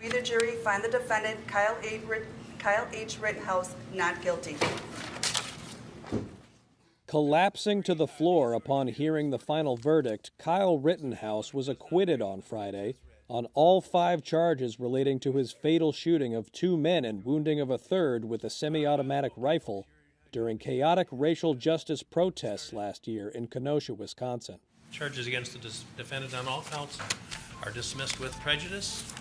We, the jury, find the defendant, Kyle H. Rittenhouse, not guilty. Collapsing to the floor upon hearing the final verdict, Kyle Rittenhouse was acquitted on Friday on all 5 charges relating to his fatal shooting of 2 men and wounding of a third with a semi-automatic rifle during chaotic racial justice protests last year in Kenosha, Wisconsin. Charges against the defendant on all counts are dismissed with prejudice,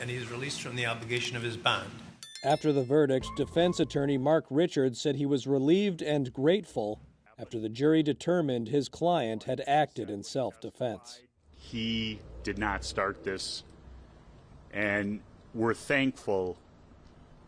and he is released from the obligation of his bond. After the verdict, defense attorney Mark Richards said he was relieved and grateful after the jury determined his client had acted in self-defense. He did not start this, and we're thankful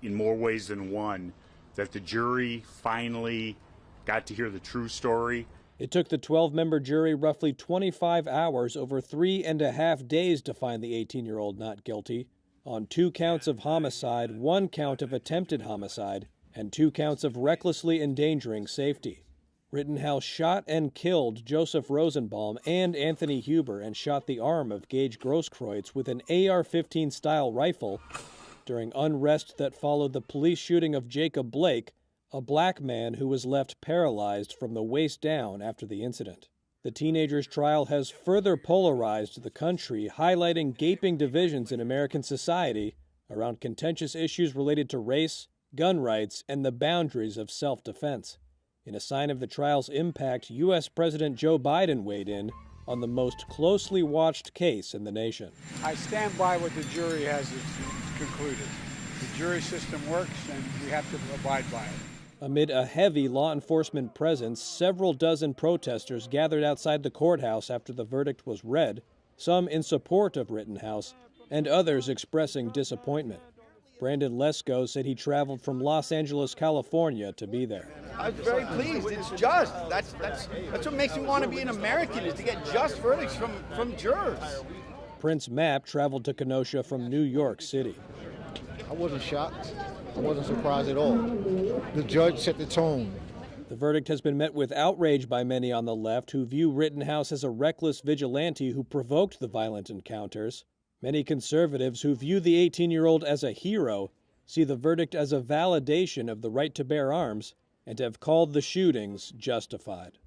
in more ways than one that the jury finally got to hear the true story. It took the 12-member jury roughly 25 hours over 3.5 days to find the 18-year-old not guilty on 2 counts of homicide, 1 count of attempted homicide, and 2 counts of recklessly endangering safety. Rittenhouse shot and killed Joseph Rosenbaum and Anthony Huber and shot the arm of Gage Grosskreutz with an AR-15 style rifle during unrest that followed the police shooting of Jacob Blake, a black man who was left paralyzed from the waist down after the incident. The teenager's trial has further polarized the country, highlighting gaping divisions in American society around contentious issues related to race, gun rights, and the boundaries of self-defense. In a sign of the trial's impact, U.S. President Joe Biden weighed in on the most closely watched case in the nation. I stand by what the jury has concluded. The jury system works, and we have to abide by it. Amid a heavy law enforcement presence, several dozen protesters gathered outside the courthouse after the verdict was read, some in support of Rittenhouse, and others expressing disappointment. Brandon Lesko said he traveled from Los Angeles, California to be there. I was very pleased. It's just. That's what makes me want to be an American, is to get just verdicts from jurors. Prince Mapp traveled to Kenosha from New York City. I wasn't shocked. I wasn't surprised at all. The judge set the tone. The verdict has been met with outrage by many on the left who view Rittenhouse as a reckless vigilante who provoked the violent encounters. Many conservatives who view the 18-year-old as a hero see the verdict as a validation of the right to bear arms and have called the shootings justified.